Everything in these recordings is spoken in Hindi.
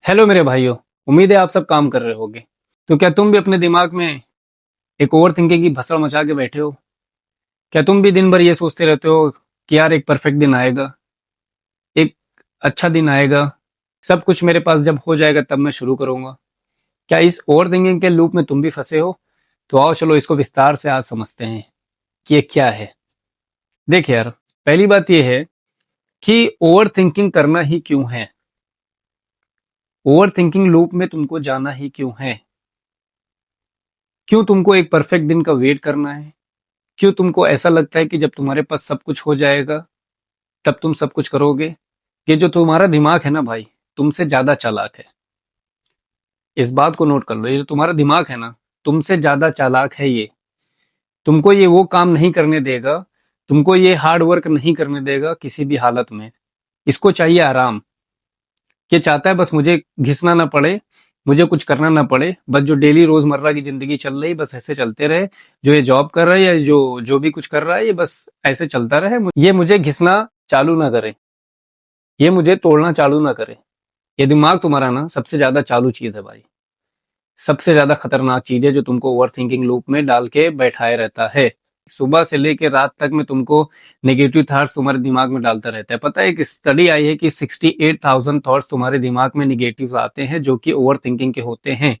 हेलो मेरे भाइयों। उम्मीद है आप सब काम कर रहे होगे। तो क्या तुम भी अपने दिमाग में एक ओवर थिंकिंग की भसड़ मचा के बैठे हो? क्या तुम भी दिन भर ये सोचते रहते हो कि यार एक परफेक्ट दिन आएगा, एक अच्छा दिन आएगा, सब कुछ मेरे पास जब हो जाएगा तब मैं शुरू करूंगा? क्या इस ओवर थिंकिंग के लूप में तुम भी फंसे हो? तो आओ चलो इसको विस्तार से आज समझते हैं कि ये क्या है। देखिए यार, पहली बात ये है कि ओवर थिंकिंग करना ही क्यों है, ओवर थिंकिंग लूप में तुमको जाना ही क्यों है, क्यों तुमको एक परफेक्ट दिन का वेट करना है, क्यों तुमको ऐसा लगता है कि जब तुम्हारे पास सब कुछ हो जाएगा तब तुम सब कुछ करोगे? ये जो तुम्हारा दिमाग है ना भाई, तुमसे ज्यादा चालाक है। इस बात को नोट कर लो, ये जो तुम्हारा दिमाग है ना, तुमसे ज्यादा चालाक है ये। तुमको ये वो काम नहीं करने देगा, तुमको ये हार्ड वर्क नहीं करने देगा किसी भी हालत में। इसको चाहिए आराम। ये चाहता है बस मुझे घिसना ना पड़े, मुझे कुछ करना ना पड़े, बस जो डेली रोजमर्रा की जिंदगी चल रही बस ऐसे चलते रहे। जो ये जॉब कर रहा है या जो जो भी कुछ कर रहा है ये बस ऐसे चलता रहे, ये मुझे घिसना चालू ना करे, ये मुझे तोड़ना चालू ना करे। ये दिमाग तुम्हारा ना सबसे ज्यादा चालू चीज है भाई, सबसे ज्यादा खतरनाक चीज है जो तुमको ओवर थिंकिंग लूप में डाल के बैठाए रहता है। सुबह से लेकर रात तक में तुमको नेगेटिव थॉट्स तुम्हारे दिमाग में डालता रहता है। पता है एक स्टडी आई है कि 68,000 थॉट्स तुम्हारे दिमाग में निगेटिव आते हैं जो कि ओवर थिंकिंग के होते हैं।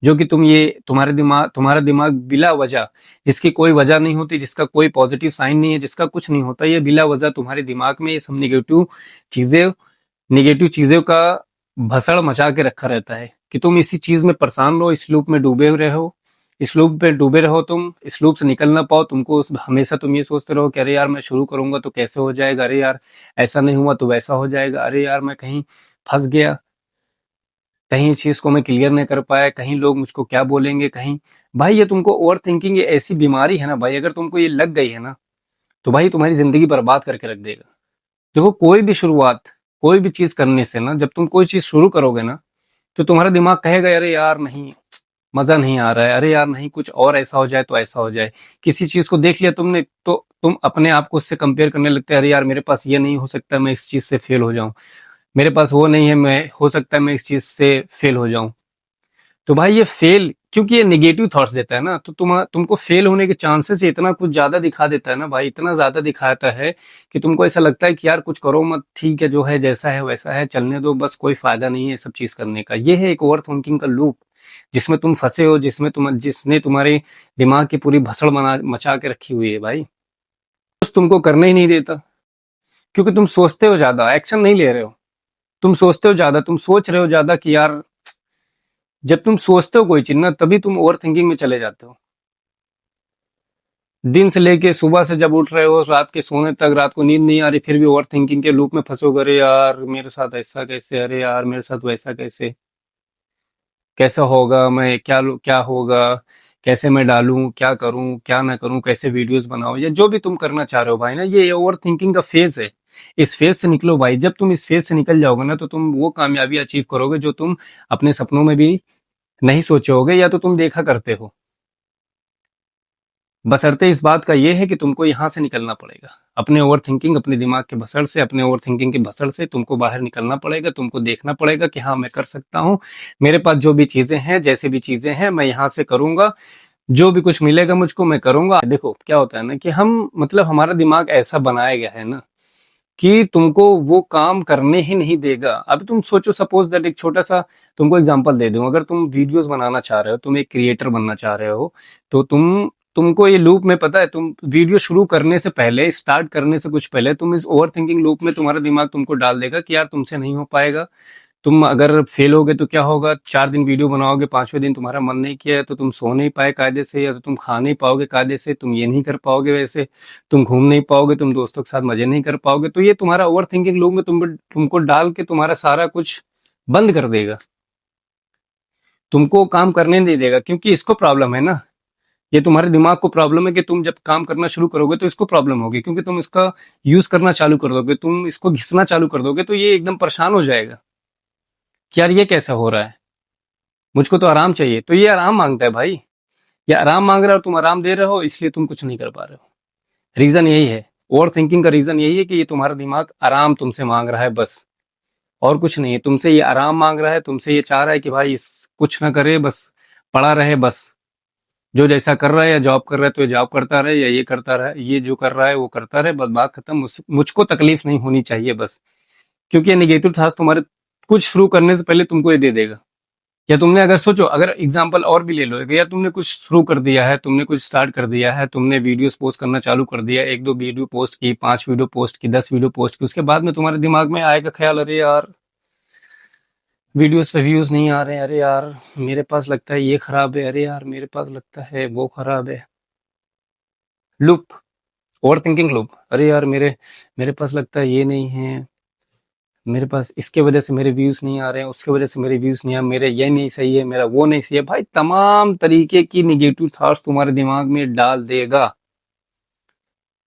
जो कि तुम ये तुम्हारा दिमाग बिला वजह, जिसकी कोई वजह नहीं होती, जिसका कोई पॉजिटिव साइन नहीं है, जिसका कुछ नहीं होता, ये बिला वजह तुम्हारे दिमाग में ये सब चीजें निगेटिव चीजों का भसड़ मचा के रखा रहता है कि तुम इसी चीज में परेशान रहो, इस लूप में डूबे रहो, इस लूप पे डूबे रहो, तुम इस लूप से निकल ना पाओ। हमेशा तुम ये सोचते रहो कि अरे यार मैं शुरू करूंगा तो कैसे हो जाएगा, अरे यार ऐसा नहीं हुआ तो वैसा हो जाएगा, अरे यार मैं कहीं फंस गया, कहीं इस चीज को मैं क्लियर नहीं कर पाया, कहीं लोग मुझको क्या बोलेंगे, कहीं। भाई ये तुमको ओवर थिंकिंग ये ऐसी बीमारी है ना भाई, अगर तुमको ये लग गई है ना तो भाई तुम्हारी जिंदगी बर्बाद करके रख देगा। देखो कोई भी शुरुआत, कोई भी चीज करने से ना, जब तुम कोई चीज शुरू करोगे ना तो तुम्हारा दिमाग कहेगा अरे यार नहीं, मजा नहीं आ रहा है, अरे यार नहीं कुछ और ऐसा हो जाए तो ऐसा हो जाए। किसी चीज को देख लिया तुमने तो तुम अपने आप को उससे कंपेयर करने लगते हैं, अरे यार मेरे पास ये नहीं, हो सकता है मैं इस चीज से फेल हो जाऊं, मेरे पास वो नहीं है, मैं हो सकता है मैं इस चीज से फेल हो जाऊं। तो भाई ये फेल, क्योंकि ये नेगेटिव थॉट्स देता है ना, तो तुमको फेल होने के चांसेस इतना कुछ ज्यादा दिखा देता है ना भाई, इतना ज्यादा दिखाता है कि तुमको ऐसा लगता है कि यार कुछ करो मत, ठीक है जो है जैसा है वैसा है, चलने दो, बस कोई फायदा नहीं है सब चीज करने का। ये है एक ओवर थिंकिंग का लूप जिसमें तुम फंसे हो, जिसने तुम्हारे दिमाग की पूरी भसड़ मचा के रखी हुई है भाई। कुछ तुमको करने ही नहीं देता, क्योंकि तुम सोचते हो ज्यादा, एक्शन नहीं ले रहे हो। तुम सोचते हो ज्यादा, तुम सोच रहे हो ज्यादा कि यार, जब तुम सोचते हो कोई चीज ना तभी तुम ओवर थिंकिंग में चले जाते हो। दिन से लेके सुबह से जब उठ रहे हो रात के सोने तक, रात को नींद नहीं आ रही फिर भी ओवर थिंकिंग के लूप में फंसोगे, अरे यार मेरे साथ ऐसा कैसे, अरे यार मेरे साथ वैसा कैसे, कैसा होगा, मैं क्या क्या होगा, कैसे मैं डालूं, क्या करूं क्या ना करूं, कैसे वीडियोस बनाओ, या जो भी तुम करना चाह रहे हो भाई ना, ये ओवर थिंकिंग का फेज है। इस फेज से निकलो भाई, जब तुम इस फेज से निकल जाओगे ना तो तुम वो कामयाबी अचीव करोगे जो तुम अपने सपनों में भी नहीं सोचे होगे या तो तुम देखा करते हो। बशर्ते इस बात का ये है कि तुमको यहां से निकलना पड़ेगा, अपने ओवर थिंकिंग, अपने दिमाग के भसड़ से, अपने ओवर थिंकिंग के भसड़ से तुमको बाहर निकलना पड़ेगा। तुमको देखना पड़ेगा कि हाँ मैं कर सकता हूँ, मेरे पास जो भी चीजें हैं, जैसे भी चीजें हैं मैं यहाँ से करूंगा, जो भी कुछ मिलेगा मुझको मैं करूंगा। देखो क्या होता है ना कि हम मतलब हमारा दिमाग ऐसा बनाया गया है ना कि तुमको वो काम करने ही नहीं देगा। अब तुम सोचो, सपोज दैट एक छोटा सा तुमको एग्जांपल दे दूं, अगर तुम वीडियोस बनाना चाह रहे हो, तुम एक क्रिएटर बनना चाह रहे हो, तो तुमको ये लूप में, पता है, तुम वीडियो शुरू करने से पहले, स्टार्ट करने से कुछ पहले तुम इस ओवर थिंकिंग लूप में, तुम्हारा दिमाग तुमको डाल देगा कि यार तुमसे नहीं हो पाएगा, तुम अगर फेल होगे तो क्या होगा, 4 दिन वीडियो बनाओगे, 5वें दिन तुम्हारा मन नहीं किया है तो तुम सो नहीं पाए कायदे से, या तो तुम खा नहीं पाओगे कायदे से, तुम ये नहीं कर पाओगे वैसे, तुम घूम नहीं पाओगे, तुम दोस्तों के साथ मजे नहीं कर पाओगे। तो ये तुम्हारा ओवर थिंकिंग लोग में तुमको डाल के तुम्हारा सारा कुछ बंद कर देगा, तुमको काम करने नहीं देगा, क्योंकि इसको प्रॉब्लम है ना, ये तुम्हारे दिमाग को प्रॉब्लम है कि तुम जब काम करना शुरू करोगे तो इसको प्रॉब्लम होगी, क्योंकि तुम इसका यूज करना चालू कर दोगे, तुम इसको घिसना चालू कर दोगे तो ये एकदम परेशान हो जाएगा कि यार ये कैसा हो रहा है, मुझको तो आराम चाहिए। तो ये आराम मांगता है भाई, ये आराम मांग रहा है और तुम आराम दे रहे हो, इसलिए तुम कुछ नहीं कर पा रहे हो। रीजन यही है, ओवर थिंकिंग का रीजन यही है कि ये तुम्हारा दिमाग आराम तुमसे मांग रहा है बस। और कुछ नहीं है। तुमसे ये आराम मांग रहा है, तुमसे ये चाह रहा है कि भाई कुछ ना करे, बस पड़ा रहे, बस जो जैसा कर रहा है, या जॉब कर रहा है तो ये जॉब करता रहे, या ये करता रहे, ये जो कर रहा है वो करता रहे, बस बात खत्म। मुझको तकलीफ नहीं होनी चाहिए बस। क्योंकि ये निगेटिव थॉट्स तुम्हारे कुछ शुरू करने से पहले तुमको ये दे देगा। या तुमने अगर सोचो, अगर एग्जांपल और भी ले लो, या तुमने कुछ शुरू कर दिया है, तुमने कुछ स्टार्ट कर दिया है, तुमने वीडियोस पोस्ट करना चालू कर दिया, 1-2 वीडियो पोस्ट की, 5 वीडियो पोस्ट की, 10 वीडियो पोस्ट की, उसके बाद में तुम्हारे दिमाग में आएगा ख्याल, अरे यार वीडियोस पे व्यूज नहीं आ रहे हैं, अरे यार मेरे पास लगता है ये खराब है, अरे यार मेरे पास लगता है वो खराब है। Loop, over thinking loop. अरे यार मेरे मेरे पास लगता है ये नहीं है, मेरे पास इसके वजह से मेरे व्यूज नहीं आ रहे हैं, उसके वजह से मेरे व्यूज नहीं आ, मेरे ये नहीं सही है, मेरा वो नहीं सही है। भाई तमाम तरीके की निगेटिव थॉट्स तुम्हारे दिमाग में डाल देगा।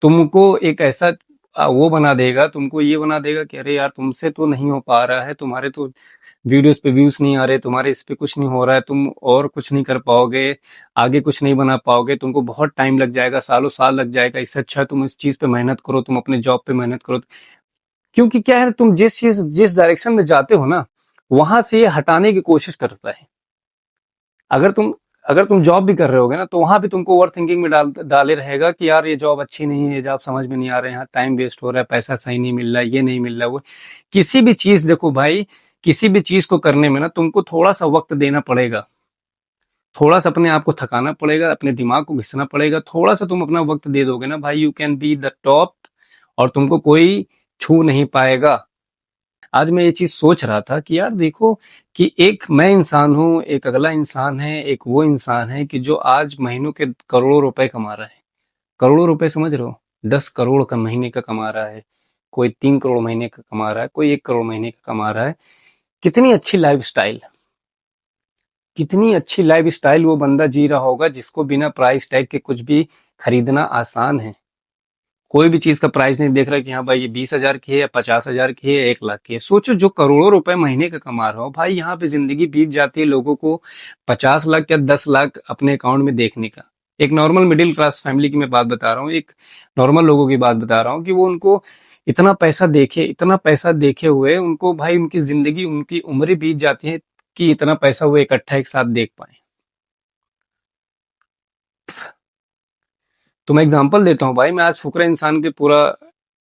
तुमको एक ऐसा वो बना देगा, तुमको ये बना देगा कि अरे यार तुमसे तो नहीं हो पा रहा है, तुम्हारे तो वीडियोस पे व्यूज नहीं आ रहे, तुम्हारे इस पे कुछ नहीं हो रहा है, तुम और कुछ नहीं कर पाओगे, आगे कुछ नहीं बना पाओगे, तुमको बहुत टाइम लग जाएगा, सालों साल लग जाएगा, इससे अच्छा है तुम इस चीज पे मेहनत करो, तुम अपने जॉब पे मेहनत करो। क्योंकि क्या है, तुम जिस डायरेक्शन में जाते हो ना, वहां से ये हटाने की कोशिश करता है। अगर तुम अगर तुम जॉब भी कर रहे होगे ना, तो वहां भी तुमको ओवर थिंकिंग में डाले रहेगा कि यार ये जॉब अच्छी नहीं है, ये जॉब समझ में नहीं आ रहा है, यहाँ टाइम वेस्ट हो रहा है, पैसा सही नहीं मिल रहा है, ये नहीं मिल रहा है, वो। किसी भी चीज देखो भाई, किसी भी चीज को करने में ना तुमको थोड़ा सा वक्त देना पड़ेगा, थोड़ा सा अपने आप को थकाना पड़ेगा, अपने दिमाग को घिसना पड़ेगा। थोड़ा सा तुम अपना वक्त दे दोगे ना भाई, you can be the top, और तुमको कोई छू नहीं पाएगा। आज मैं ये चीज सोच रहा था कि यार देखो, कि एक मैं इंसान हूं, एक अगला इंसान है, एक वो इंसान है कि जो आज महीनों के करोड़ों रुपए कमा रहा है। करोड़ों रुपए समझ रहे हो, 10 करोड़ का महीने का कमा रहा है, कोई 3 करोड़ महीने का कमा रहा है, कोई 1 करोड़ महीने का कमा रहा है। कितनी अच्छी लाइफ स्टाइल, कितनी अच्छी लाइफ स्टाइल वो बंदा जी रहा होगा, जिसको बिना प्राइस टैग के कुछ भी खरीदना आसान है। कोई भी चीज का प्राइस नहीं देख रहा कि हाँ भाई ये 20,000 की है, या 50,000 की है, 1 लाख की है। सोचो, जो करोड़ों रुपए महीने का कमा रहा हो भाई, यहाँ पे जिंदगी बीत जाती है लोगों को 50 लाख या 10 लाख अपने अकाउंट में देखने का। एक नॉर्मल मिडिल क्लास फैमिली की मैं बात बता रहा हूँ, एक नॉर्मल लोगों की बात बता रहा हूँ, कि वो उनको इतना पैसा देखे हुए उनको भाई उनकी जिंदगी, उनकी उम्र बीत जाती है कि इतना पैसा वो इकट्ठा एक साथ देख पाए। तो मैं एग्जांपल देता हूँ भाई, मैं आज फुकरा इंसान के पूरा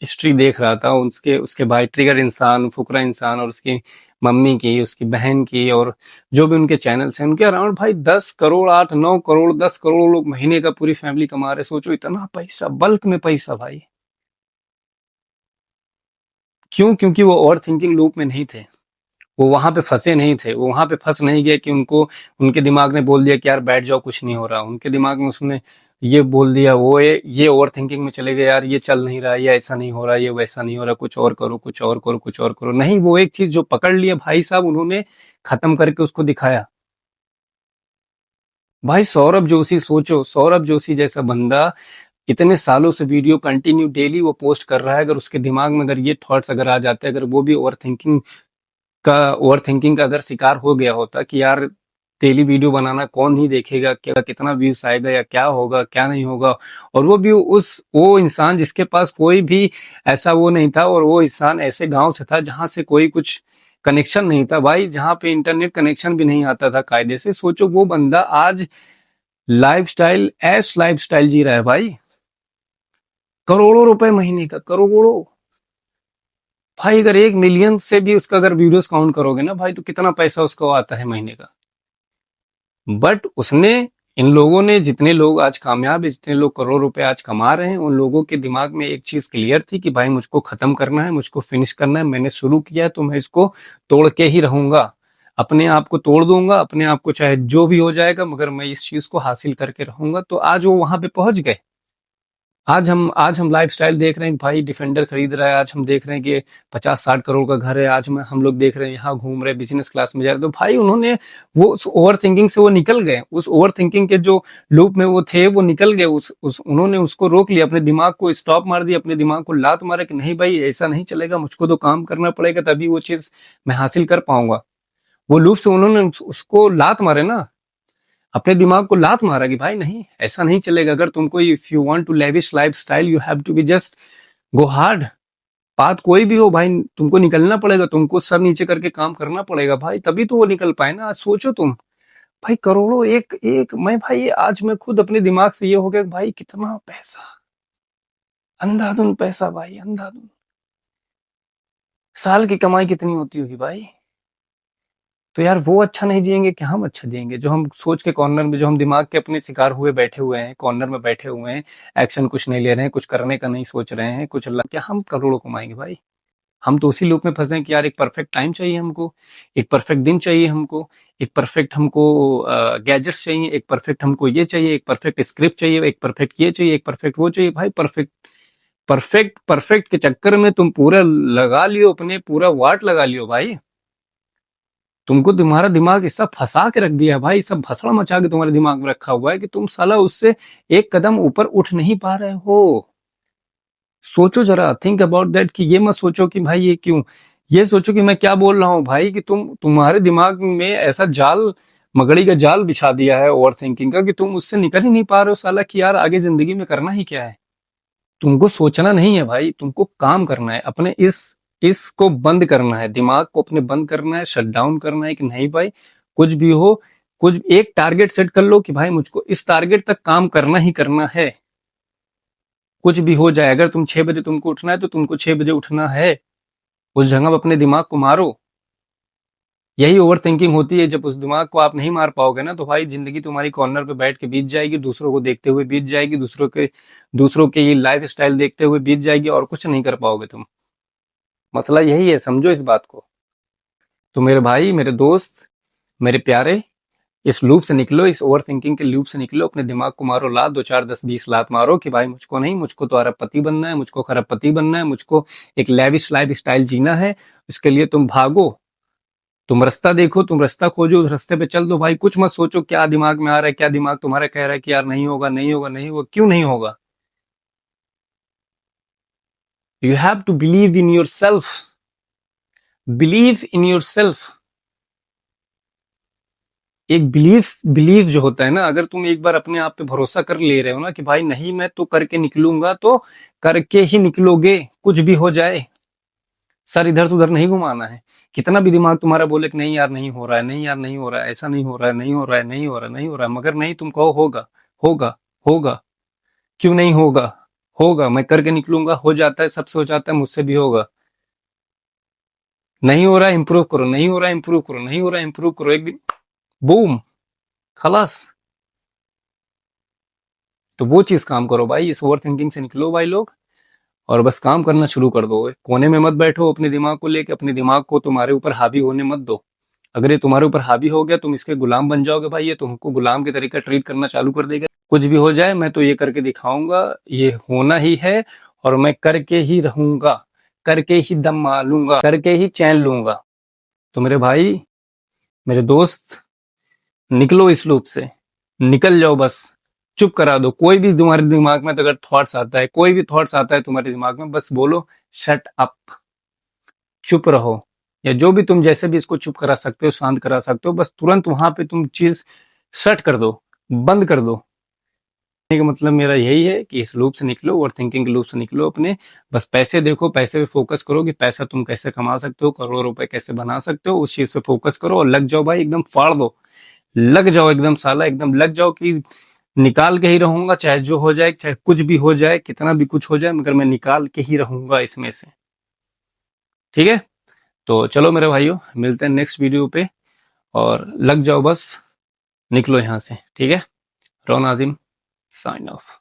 हिस्ट्री देख रहा था, उसके उसके भाई ट्रिगर इंसान, फुकरा इंसान, और उसकी मम्मी की, उसकी बहन की, और जो भी उनके चैनल्स हैं, उनके अराउंड भाई 10 करोड़, 8-9 करोड़, 10 करोड़ लोग महीने का पूरी फैमिली कमा रहे। सोचो इतना पैसा, बल्क में पैसा भाई। क्यों? क्योंकि वो ओवर थिंकिंग लूप में नहीं थे, वो वहां पे फंसे नहीं थे, वो वहां पे फंस नहीं गए कि उनको उनके दिमाग ने बोल दिया कि यार बैठ जाओ कुछ नहीं हो रहा, उनके दिमाग में उसने ये बोल दिया, वो ये ओवर थिंकिंग में चले गए, यार ये चल नहीं रहा, ये ऐसा नहीं हो रहा, ये वैसा नहीं हो रहा, कुछ और करो, कुछ और करो, कुछ और करो। नहीं, वो एक चीज जो पकड़ लिया भाई साहब, उन्होंने खत्म करके उसको दिखाया। भाई सौरभ जोशी, सोचो सौरभ जोशी जैसा बंदा इतने सालों से वीडियो कंटिन्यू डेली वो पोस्ट कर रहा है, अगर उसके दिमाग में अगर ये थॉट्स अगर आ जाते, अगर वो भी ओवर थिंकिंग का अगर शिकार हो गया होता कि यार डेली वीडियो बनाना कौन नहीं देखेगा, क्या कितना व्यूज आएगा, या क्या होगा क्या नहीं होगा, और वो भी वो इंसान जिसके पास कोई भी ऐसा वो नहीं था, और वो इंसान ऐसे गांव से था जहां से कोई कुछ कनेक्शन नहीं था भाई, जहां पे इंटरनेट कनेक्शन भी नहीं आता था कायदे से। सोचो वो बंदा आज लाइफ स्टाइल जी रहा है भाई, करोड़ों रुपए महीने का, करोड़ों। भाई अगर 1 मिलियन से भी उसका अगर वीडियोस काउंट करोगे ना भाई, तो कितना पैसा उसको आता है महीने का। बट उसने, इन लोगों ने, जितने लोग आज कामयाब है, जितने लोग करोड़ रुपए आज कमा रहे हैं, उन लोगों के दिमाग में एक चीज क्लियर थी कि भाई मुझको खत्म करना है, मुझको फिनिश करना है, मैंने शुरू किया है तो मैं इसको तोड़ के ही रहूंगा, अपने आप को तोड़ दूंगा, अपने आप को चाहे जो भी हो जाएगा, मगर मैं इस चीज को हासिल करके रहूंगा। तो आज वो वहां पे पहुंच गए। आज हम लाइफस्टाइल देख रहे हैं, भाई डिफेंडर खरीद रहा है, आज हम देख रहे हैं कि 50-60 करोड़ का घर है, आज हम लोग देख रहे हैं यहाँ घूम रहे, बिजनेस क्लास में जा रहे। तो भाई उन्होंने वो उस ओवर थिंकिंग से वो निकल गए, उस ओवर थिंकिंग के जो लूप में वो थे वो निकल गए, उन्होंने उसको रोक लिया, अपने दिमाग को स्टॉप मार दिया, अपने दिमाग को लात मारा कि नहीं भाई ऐसा नहीं चलेगा, मुझको तो काम करना पड़ेगा, तभी वो चीज मैं हासिल कर पाऊंगा। वो लूप से उन्होंने उसको लात मारे ना, अपने दिमाग को लात मारा कि भाई नहीं, ऐसा नहीं चलेगा। अगर तुमको, if you want to lavish life style, you have to be just go hard, बात कोई भी हो भाई, तुमको निकलना पड़ेगा, तुमको सर नीचे करके काम करना पड़ेगा भाई, तभी तो वो निकल पाए ना। आज सोचो तुम भाई, करोड़ों एक एक मैं भाई, आज मैं खुद अपने दिमाग से ये हो गया कि भाई कितना पैसा, अंधाधुन पैसा भाई, अंधाधुन। साल की कमाई कितनी होती होगी भाई? तो यार वो अच्छा नहीं जिएंगे कि हम अच्छा जिएंगे? जो हम सोच के कॉर्नर में, जो हम दिमाग के अपने शिकार हुए बैठे हुए हैं, कॉर्नर में बैठे हुए हैं, एक्शन कुछ नहीं ले रहे हैं, कुछ करने का नहीं सोच रहे हैं, कुछ अल्लाह, क्या हम करोड़ों कमाएंगे भाई? हम तो उसी लूप में फंसे हैं कि यार एक परफेक्ट टाइम चाहिए हमको, एक परफेक्ट दिन चाहिए हमको, एक परफेक्ट हमको गैजेट्स चाहिए, एक परफेक्ट हमको ये चाहिए, एक परफेक्ट स्क्रिप्ट चाहिए, एक परफेक्ट ये चाहिए, एक परफेक्ट वो चाहिए भाई। परफेक्ट परफेक्ट परफेक्ट के चक्कर में तुम पूरा लगा लियो, अपने पूरा वाट लगा लियो भाई। तुमको तुम्हारा दिमाग ऐसा फंसा के रख दिया है भाई, सब भसड़ा मचा के तुम्हारे दिमाग में रखा हुआ है कि तुम साला उससे एक कदम ऊपर उठ नहीं पा रहे हो। सोचो जरा, थिंक अबाउट दैट, कि ये मत सोचो कि भाई ये क्यों, ये सोचो कि मैं क्या बोल रहा हूं भाई, कि तुम्हारे दिमाग में ऐसा जाल, मगड़ी का जाल बिछा दिया है ओवर थिंकिंग का, कि तुम उससे निकल ही नहीं पा रहे हो साला, कि यार आगे जिंदगी में करना ही क्या है। तुमको सोचना नहीं है भाई, तुमको काम करना है, अपने इसको बंद करना है, दिमाग को अपने बंद करना है, शट डाउन करना है कि नहीं भाई, कुछ भी हो, कुछ एक टारगेट सेट कर लो कि भाई मुझको इस टारगेट तक काम करना ही करना है। कुछ भी हो जाए, अगर तुम 6 बजे तुमको उठना है तो तुमको 6 बजे उठना है। उस जगह पर अपने दिमाग को मारो। यही ओवर थिंकिंग होती है। जब उस दिमाग को आप नहीं मार पाओगे ना, तो भाई जिंदगी तुम्हारी कॉर्नर पे बैठ के बीत जाएगी, दूसरों को देखते हुए बीत जाएगी, दूसरों के ये लाइफ स्टाइल देखते हुए बीत जाएगी, और कुछ नहीं कर पाओगे तुम। मसला यही है, समझो इस बात को। तो मेरे भाई, मेरे दोस्त, मेरे प्यारे, इस लूप से निकलो, इस ओवर थिंकिंग के लूप से निकलो, अपने दिमाग को मारो लात, 2 4 10 20 लात मारो कि भाई मुझको नहीं, मुझको तो अरबपति बनना है, मुझको खरबपति बनना है, मुझको एक लेविश लाइफ स्टाइल जीना है। इसके लिए तुम भागो, तुम रास्ता देखो, तुम रास्ता खोजो, उस रास्ते पे चल दो भाई। कुछ मत सोचो क्या दिमाग में आ रहा है, क्या दिमाग तुम्हारा कह रहा है कि यार नहीं होगा, नहीं होगा, नहीं होगा। क्यों नहीं होगा? You have to believe in yourself, believe in yourself. एक बिलीफ बिलीव जो होता है ना, अगर तुम एक बार अपने आप पे भरोसा कर ले रहे हो ना कि भाई नहीं मैं तो करके निकलूंगा, तो करके ही निकलोगे, कुछ भी हो जाए। सर इधर से उधर नहीं घुमाना है। कितना भी दिमाग तुम्हारा बोले कि नहीं यार नहीं हो रहा है, नहीं यार नहीं हो रहा है, ऐसा नहीं हो रहा है, नहीं हो रहा है, नहीं हो रहा है, नहीं हो रहा है, मगर नहीं, तुम कहो होगा, होगा, होगा। क्यों नहीं होगा? होगा, मैं करके निकलूंगा। हो जाता है, सबसे हो जाता है, मुझसे भी होगा। नहीं हो रहा है, इंप्रूव करो, नहीं हो रहा है, इंप्रूव करो, नहीं हो रहा है, इंप्रूव करो, एक दिन बूम, खलास। तो वो चीज काम करो भाई, इस ओवर थिंकिंग से निकलो भाई लोग, और बस काम करना शुरू कर दो। कोने में मत बैठो अपने दिमाग को लेके, अपने दिमाग को तुम्हारे ऊपर हावी होने मत दो। अगर ये तुम्हारे ऊपर हावी हो गया, तुम इसके गुलाम बन जाओगे भाई, ये तुमको गुलाम के तरीका ट्रीट करना चालू कर देगा। कुछ भी हो जाए, मैं तो ये करके दिखाऊंगा, ये होना ही है, और मैं करके ही रहूंगा, करके ही दम मारूंगा, करके ही चैन लूंगा। तो मेरे भाई, मेरे दोस्त, निकलो इस लूप से, निकल जाओ बस। चुप करा दो कोई भी तुम्हारे दिमाग में अगर थॉट्स आता है, कोई भी थॉट्स आता है तुम्हारे दिमाग में, बस बोलो शट अप, चुप रहो। या जो भी तुम जैसे भी इसको चुप करा सकते हो, शांत करा सकते हो, बस तुरंत वहां पे तुम चीज शट कर दो, बंद कर दो। कहने का मतलब मेरा यही है कि इस लूप से निकलो, ओवर थिंकिंग के लूप से निकलो अपने। बस पैसे देखो, पैसे पे फोकस करो कि पैसा तुम कैसे कमा सकते हो, करोड़ों रुपए कैसे बना सकते हो, उस चीज पे फोकस करो और लग जाओ भाई, एकदम फाड़ दो। लग जाओ एकदम साला, एकदम लग जाओ कि निकाल के ही रहूंगा, चाहे जो हो जाए, चाहे कुछ भी हो जाए, कितना भी कुछ हो जाए, मगर मैं निकाल के ही रहूंगा इसमें से। ठीक है? तो चलो मेरे भाइयों, मिलते हैं नेक्स्ट वीडियो पे, और लग जाओ बस, निकलो यहां से। ठीक है? Ron Azim, sign of.